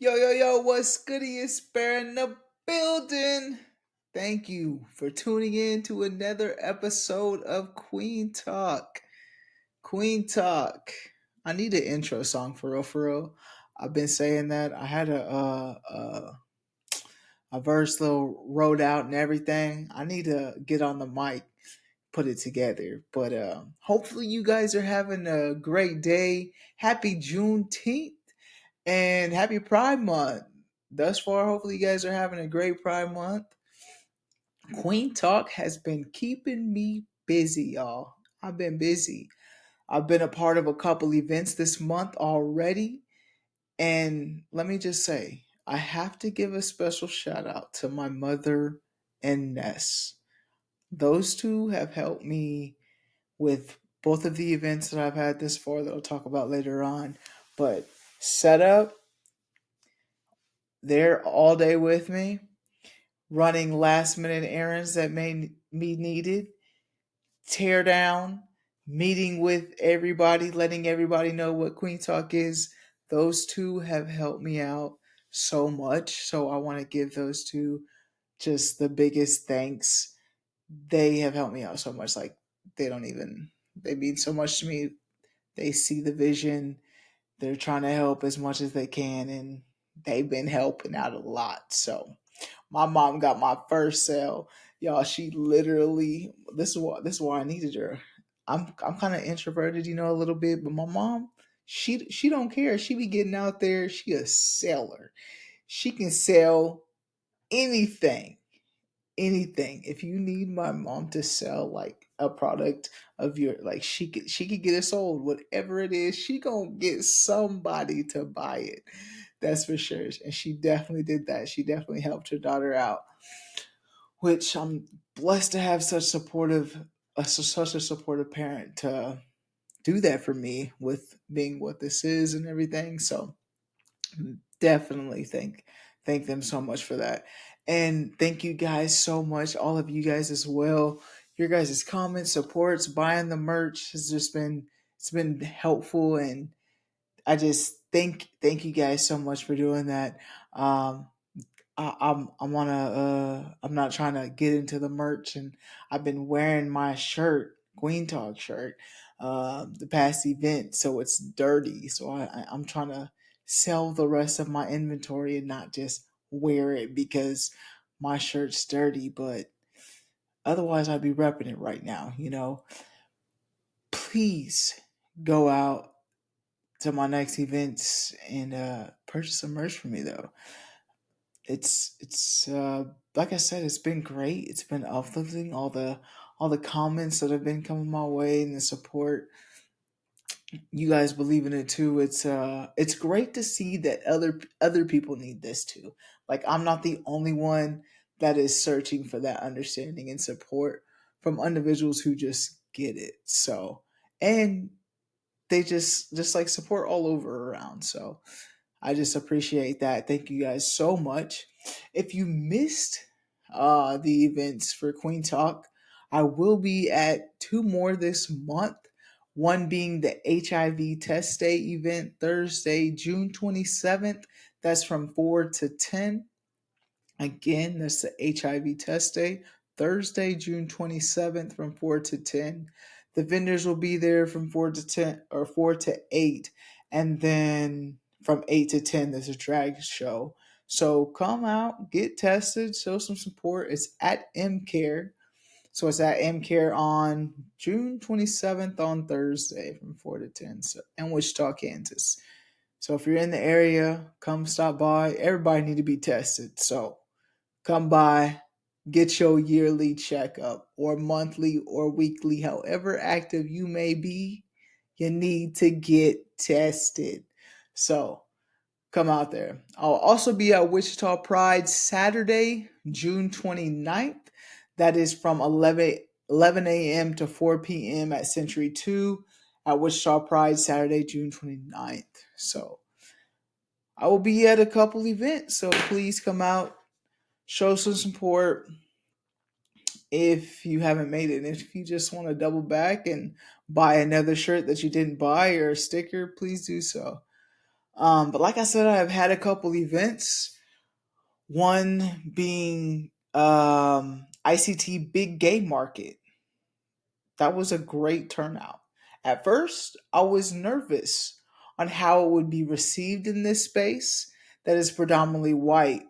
Yo, what's goody? It's Bear in the building. Thank you for tuning in to another episode of Kueen Talk. Kueen Talk. I need an intro song for real, for real. I've been saying that. I had a verse little wrote out and everything. I need to get on the mic, put it together. But hopefully you guys are having a great day. Happy Juneteenth. And happy Pride Month. Thus far, hopefully, you guys are having a great Pride Month. Queen Talk has been keeping me busy, y'all. I've been busy. I've been a part of a couple events this month already. And let me just say, I have to give a special shout out to my mother and Ness. Those two have helped me with both of the events that I've had this far that I'll talk about later on. But setup, they're all day with me, running last minute errands that may be needed, tear down, meeting with everybody, letting everybody know what Queen Talk is. Those two have helped me out so much. So I want to give those two just the biggest thanks. They have helped me out so much. Like, they mean so much to me. They see the vision. They're trying to help as much as they can, and they've been helping out a lot. So my mom got my first sale. Y'all, she literally this is why I needed her. I'm kind of introverted, a little bit, but my mom, she don't care. She be getting out there. She a seller. She can sell anything. Anything. If you need my mom to sell like a product of your, like, she could get it sold. Whatever it is, she gonna get somebody to buy it. That's for sure. And she definitely did that. She definitely helped her daughter out, which I'm blessed to have such a supportive parent to do that for me with being what this is and everything. So definitely thank them so much for that. And thank you guys so much, all of you guys as well. Your guys' comments, supports, buying the merch has just been, it's been helpful, and I just thank you guys so much for doing that. I'm not trying to get into the merch, and I've been wearing my shirt, Queen Talk shirt, the past event, so it's dirty. So I'm trying to sell the rest of my inventory and not just wear it because my shirt's dirty. But otherwise, I'd be repping it right now. Please go out to my next events and purchase some merch for me, though. It's like I said, it's been great. It's been uplifting. All the comments that have been coming my way and the support. You guys believe in it too. It's great to see that other people need this too. Like, I'm not the only one that is searching for that understanding and support from individuals who just get it. So, and they just like support all over around. So I just appreciate that. Thank you guys so much. If you missed the events for Queen Talk, I will be at two more this month. One being the HIV Test Day event, Thursday, June 27th. That's from 4 to 10. Again, that's the HIV Test Day, Thursday, June 27th from 4 to 10. The vendors will be there from 4 to 10 or 4 to 8. And then from 8 to 10, there's a drag show. So come out, get tested, show some support. It's at MCare. So it's at MCare on June 27th on Thursday from 4 to 10, so, in Wichita, Kansas. So if you're in the area, come stop by. Everybody need to be tested. So come by, get your yearly checkup or monthly or weekly, however active you may be, you need to get tested. So come out there. I'll also be at Wichita Pride Saturday, June 29th. That is from 11 a.m. to 4 p.m. at Century 2 at Wichita Pride Saturday, June 29th. So I will be at a couple events, so please come out, show some support if you haven't made it. And if you just want to double back and buy another shirt that you didn't buy or a sticker, please do so. But like I said, I've had a couple events. One being ICT Big Gay Market. That was a great turnout. At first, I was nervous on how it would be received in this space that is predominantly white.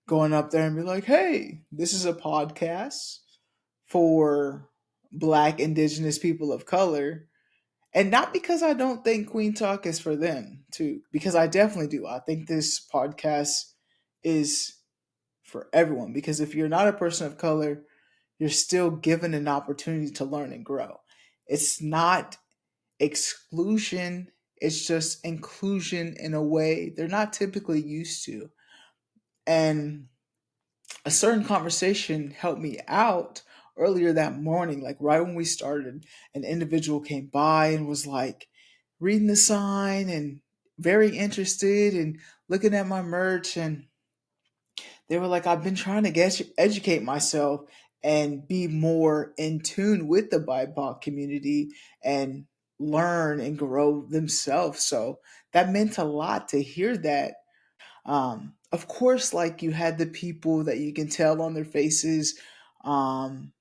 Going up there and be like, hey, this is a podcast for Black, Indigenous people of color. And not because I don't think Queen Talk is for them, too, because I definitely do. I think this podcast is for everyone, because if you're not a person of color, you're still given an opportunity to learn and grow. It's not exclusion, it's just inclusion in a way they're not typically used to. And a certain conversation helped me out earlier that morning, like right when we started. An individual came by and was like reading the sign and very interested and looking at my merch, and they were like, I've been trying to educate myself and be more in tune with the BIPOC community and learn and grow themselves. So that meant a lot to hear that. Of course, like you had the people that you can tell on their faces, um,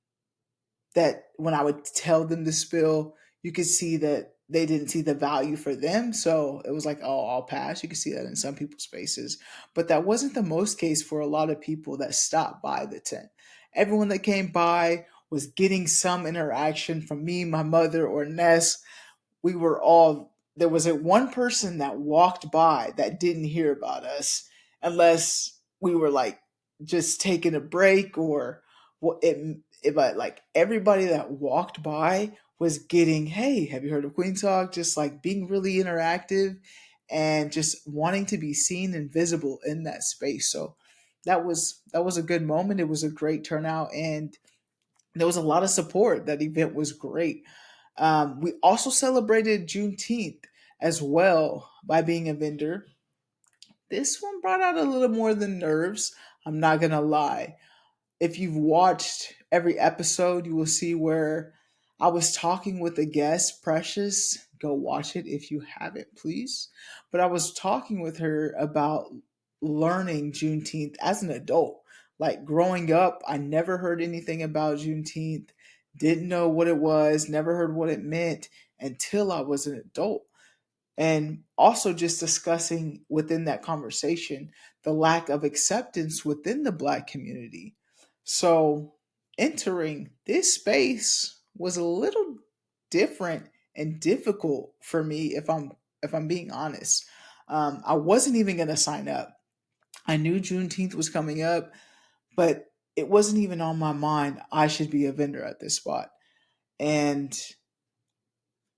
that when I would tell them to spill, you could see that they didn't see the value for them. So it was like, oh, I'll pass. You could see that in some people's faces. But that wasn't the most case for a lot of people that stopped by the tent. Everyone that came by was getting some interaction from me, my mother, or Ness. We were all, there was a one person that walked by that didn't hear about us unless we were like just taking a break or what it, but like everybody that walked by was getting, hey, have you heard of Queen Talk? Just like being really interactive and just wanting to be seen and visible in that space. So that was a good moment. It was a great turnout, and there was a lot of support. That event was great. We also celebrated Juneteenth as well by being a vendor. This one brought out a little more than nerves. I'm not gonna lie. If you've watched every episode, you will see where I was talking with a guest, Precious. Go watch it if you haven't, please. But I was talking with her about learning Juneteenth as an adult. Like growing up, I never heard anything about Juneteenth, didn't know what it was, never heard what it meant until I was an adult. And also just discussing within that conversation the lack of acceptance within the Black community. So entering this space was a little different and difficult for me, if I'm being honest. I wasn't even going to sign up. I knew Juneteenth was coming up, but it wasn't even on my mind I should be a vendor at this spot. And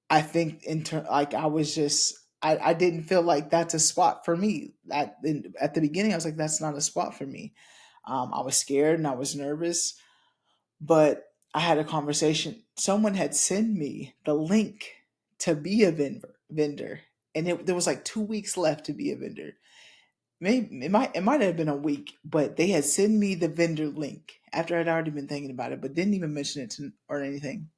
I think like I was just, I didn't feel like that's a spot for me. At the beginning, I was like, that's not a spot for me. I was scared and I was nervous, but I had a conversation. Someone had sent me the link to be a vendor, and there was like 2 weeks left to be a vendor. Maybe it might have been a week, but they had sent me the vendor link after I'd already been thinking about it, but didn't even mention it or anything.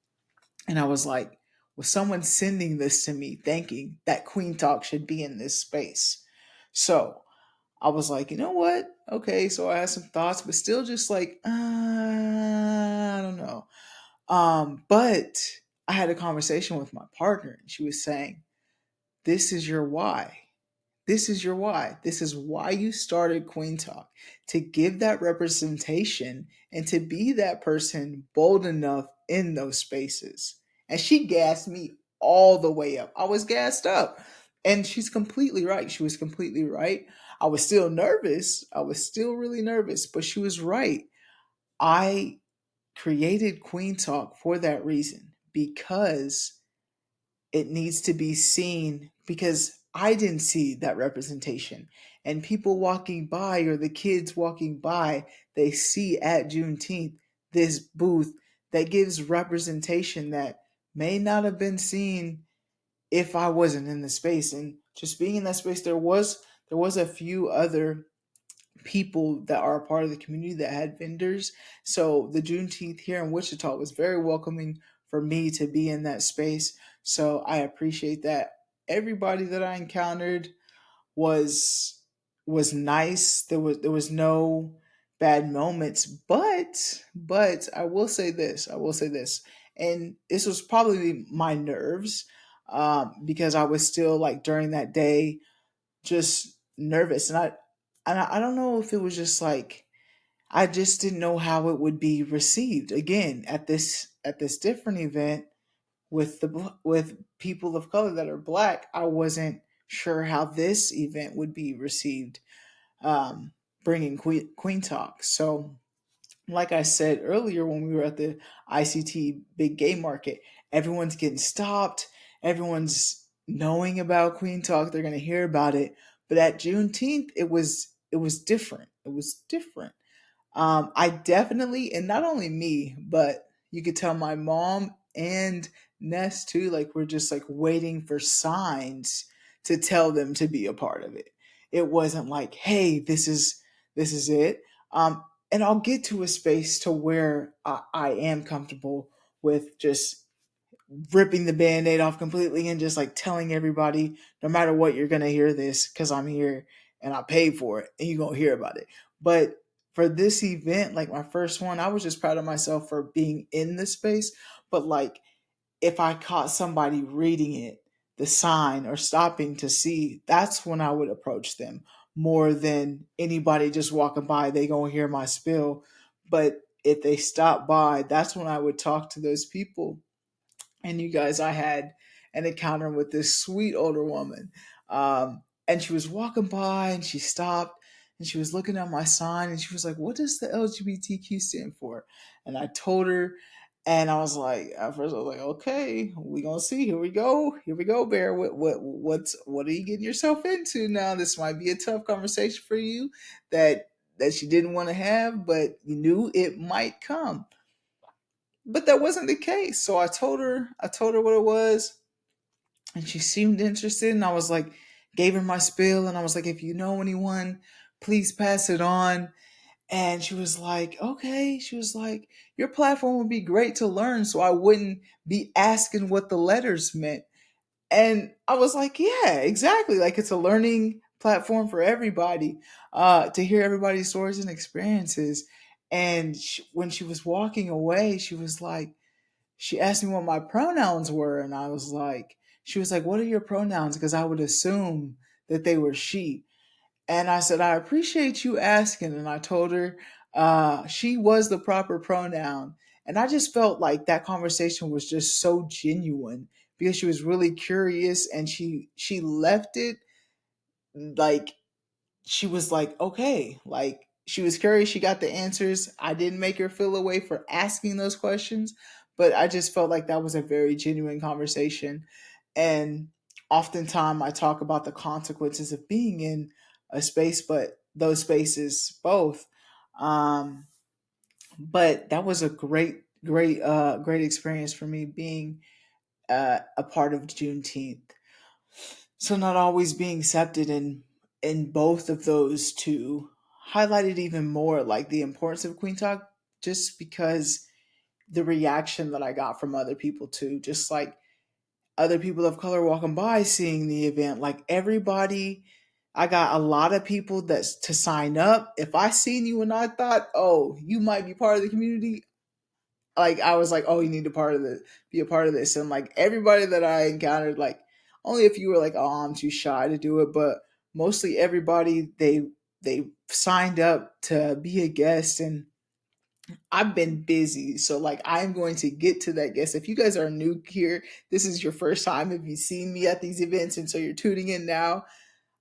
And I was like, was someone sending this to me thinking that Queen Talk should be in this space? So I was like, you know what? Okay, so I had some thoughts, but still just like, I don't know. But I had a conversation with my partner, and she was saying, this is your why. This is your why. This is why you started Queen Talk, to give that representation and to be that person bold enough in those spaces. And she gassed me all the way up. I was gassed up. And she's completely right. She was completely right. I was still nervous. I was still really nervous, but she was right. I created Queen Talk for that reason, because it needs to be seen, because I didn't see that representation. And people walking by, or the kids walking by, they see at Juneteenth this booth that gives representation that may not have been seen if I wasn't in the space. And just being in that space, there was a few other people that are a part of the community that had vendors. So the Juneteenth here in Wichita was very welcoming for me to be in that space. So I appreciate that. Everybody that I encountered, was was nice. There was no bad moments, but I will say this. I will say this, and this was probably my nerves, because I was still like during that day just nervous, and I don't know if it was just like I just didn't know how it would be received again at this different event with with people of color that are black. I wasn't sure how this event would be received, um, bringing Queen Talk. So, like I said earlier, when we were at the ICT Big Gay Market, everyone's getting stopped. Everyone's knowing about Queen Talk. They're going to hear about it. But at Juneteenth, it was different. It was different. I definitely, and not only me, but you could tell my mom and Ness too, like we're just like waiting for signs to tell them to be a part of it. It wasn't like, hey, this is it. And I'll get to a space to where I am comfortable with just ripping the band-aid off completely and just like telling everybody, no matter what, you're gonna hear this because I'm here and I paid for it and you're gonna hear about it. But for this event, like my first one, I was just proud of myself for being in the space. But like if I caught somebody reading it, the sign, or stopping to see, that's when I would approach them more than anybody just walking by. They gonna hear my spill. But if they stop by, that's when I would talk to those people. And you guys, I had an encounter with this sweet older woman. And she was walking by and she stopped and she was looking at my sign and she was like, "What does the LGBTQ stand for?" And I told her, and I was like, at first I was like, "Okay, we gonna see. Here we go, Bear. What are you getting yourself into now? This might be a tough conversation for you that she didn't want to have, but you knew it might come." But that wasn't the case. So I told her what it was, and she seemed interested. And I was like, gave her my spiel, and I was like, if you know anyone, please pass it on. And she was like, okay. She was like, your platform would be great to learn, so I wouldn't be asking what the letters meant. And I was like, yeah, exactly. Like it's a learning platform for everybody, to hear everybody's stories and experiences. And when she was walking away, she asked me what my pronouns were, and she was like, "What are your pronouns?" Because I would assume that they were she. And I said, "I appreciate you asking." And I told her she was the proper pronoun. And I just felt like that conversation was just so genuine because she was really curious, and she left it like she was like, okay, like she was curious. She got the answers. I didn't make her feel away for asking those questions, but I just felt like that was a very genuine conversation. And oftentimes I talk about the consequences of being in a space, but those spaces both. Um, but that was a great experience for me being a part of Juneteenth. So not always being accepted in both of those two highlighted even more like the importance of Queen Talk, just because the reaction that I got from other people too, just like other people of color walking by seeing the event, like everybody. I got a lot of people that's to sign up. If I seen you and I thought, oh, you might be part of the community, like I was like, oh, you need to be a part of this. And like everybody that I encountered, like only if you were like, oh, I'm too shy to do it, but mostly everybody, they signed up to be a guest. And I've been busy, so like I'm going to get to that guest. If you guys are new here, this is your first time. If you've seen me at these events and so you're tuning in now,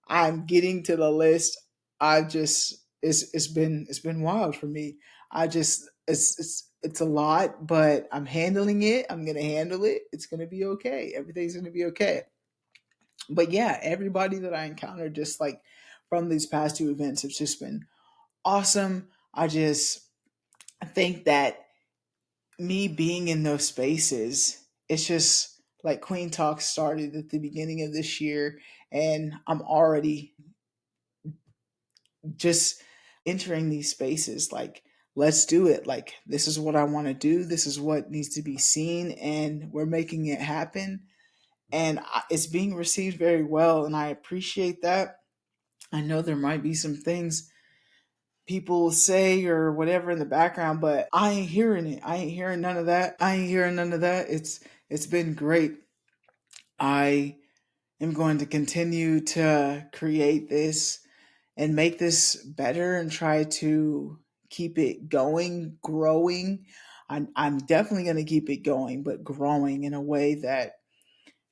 I'm getting to the list. I just it's been wild for me. I just it's a lot, but I'm handling it. I'm gonna handle it. It's gonna be okay. Everything's gonna be okay. But yeah, everybody that I encountered just like from these past two events have just been awesome. I just think that me being in those spaces, it's just like Queen Talk started at the beginning of this year, and I'm already just entering these spaces like, let's do it. Like this is what I want to do, this is what needs to be seen, and we're making it happen. And it's being received very well, and I appreciate that. I know there might be some things people say or whatever in the background, but I ain't hearing it. I ain't hearing none of that. I ain't hearing none of that. It's been great. I am going to continue to create this and make this better and try to keep it going, growing. I'm definitely going to keep it going, but growing in a way that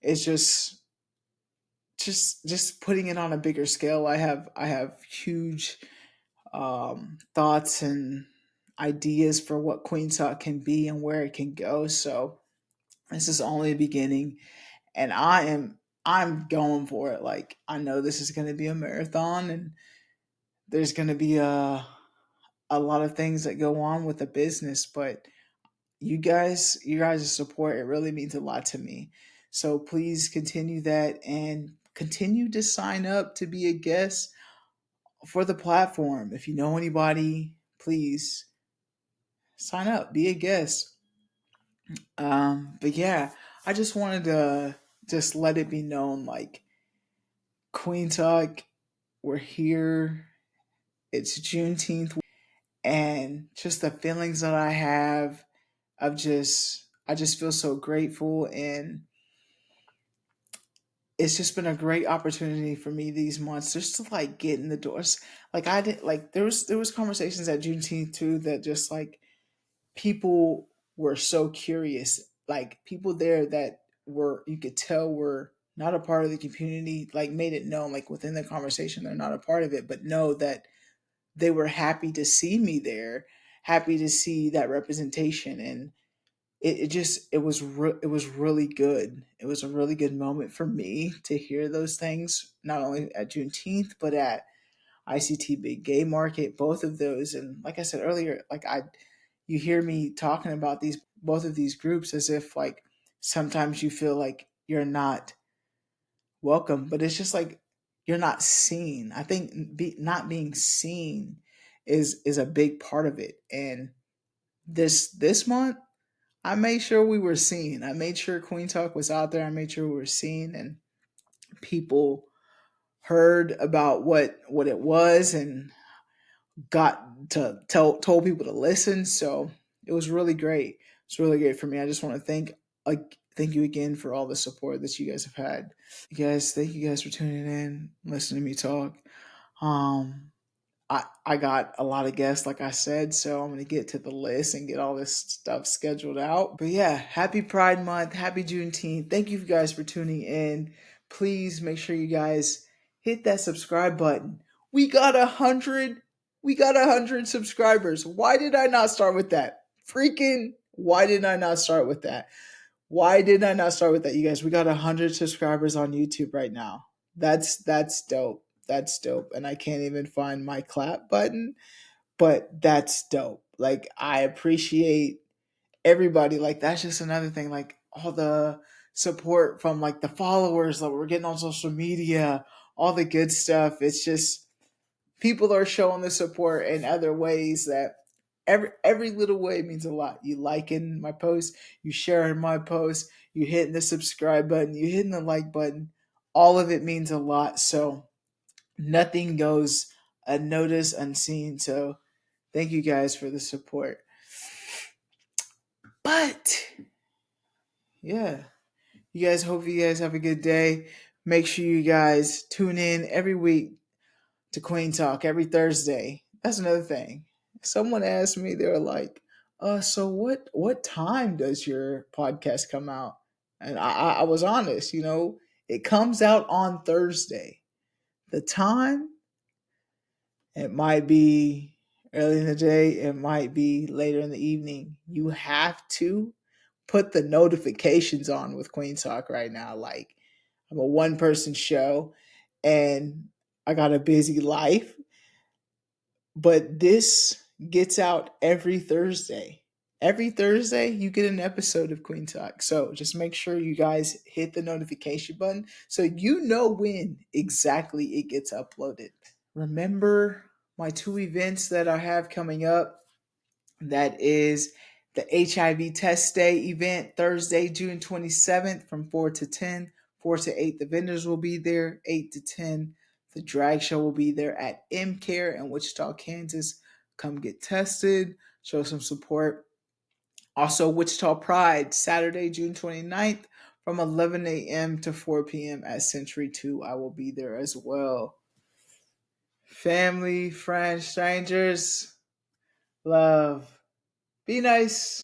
is just putting it on a bigger scale. I have huge thoughts and ideas for what Queen Talk can be and where it can go. So this is only the beginning, and I'm going for it. Like, I know this is going to be a marathon, and there's going to be a lot of things that go on with the business, but you guys' support, it really means a lot to me. So please continue that and continue to sign up to be a guest for the platform. If you know anybody, please sign up, be a guest. But yeah, I just wanted to just let it be known, like, Queen Talk, we're here. It's Juneteenth, and just the feelings that I have I just feel so grateful, and it's just been a great opportunity for me these months just to like get in the doors. Like, I did, like, there was conversations at Juneteenth too that just like people were so curious, like people there that were, you could tell, were not a part of the community, like made it known, like within the conversation they're not a part of it, but know that they were happy to see me there, happy to see that representation. And it was really good. It was a really good moment for me to hear those things, not only at Juneteenth but at ICT Big Gay Market, both of those. And like I said earlier, like, you hear me talking about these both of these groups as if like sometimes you feel like you're not welcome, but it's just like you're not seen. I think not being seen is a big part of it. And this month, I made sure we were seen. I made sure Queen Talk was out there. I made sure we were seen, and people heard about what it was and got to told people to listen. So it was really great. It's really great for me. I just want to thank you again for all the support that you guys have had. Thank you guys for tuning in, listening to me talk. Um, I got a lot of guests, like I said, so I'm gonna get to the list and get all this stuff scheduled out. But yeah, happy Pride Month, happy Juneteenth. Thank you guys for tuning in. Please make sure you guys hit that subscribe button. We got 100. We got 100 subscribers. Why did I not start with that? Freaking! Why did I not start with that? Why did I not start with that, you guys? We got 100 subscribers on YouTube right now. That's dope. That's dope. And I can't even find my clap button, but that's dope. Like, I appreciate everybody. Like, that's just another thing. Like, all the support from like the followers that we're getting on social media, all the good stuff. It's just people are showing the support in other ways that every little way means a lot. You liking my post, you sharing my post, you hitting the subscribe button, you hitting the like button. All of it means a lot. So nothing goes unnoticed, unseen. So thank you guys for the support. But yeah, hope you guys have a good day. Make sure you guys tune in every week to Queen Talk every Thursday. That's another thing. Someone asked me, they were like, so what time does your podcast come out? And I was honest, it comes out on Thursday. The time, it might be early in the day, it might be later in the evening. You have to put the notifications on with Queen Talk right now. Like, I'm a one person show and I got a busy life, but this gets out every Thursday. Every Thursday, you get an episode of Queen Talk. So just make sure you guys hit the notification button so you know when exactly it gets uploaded. Remember my two events that I have coming up. That is the HIV Test Day event, Thursday, June 27th from 4 to 10. 4 to 8, the vendors will be there. 8 to 10, The drag show will be there at MCare in Wichita, Kansas. Come get tested, show some support. Also, Wichita Pride, Saturday, June 29th from 11 a.m. to 4 p.m. at Century 2. I will be there as well. Family, friends, strangers, love. Be nice.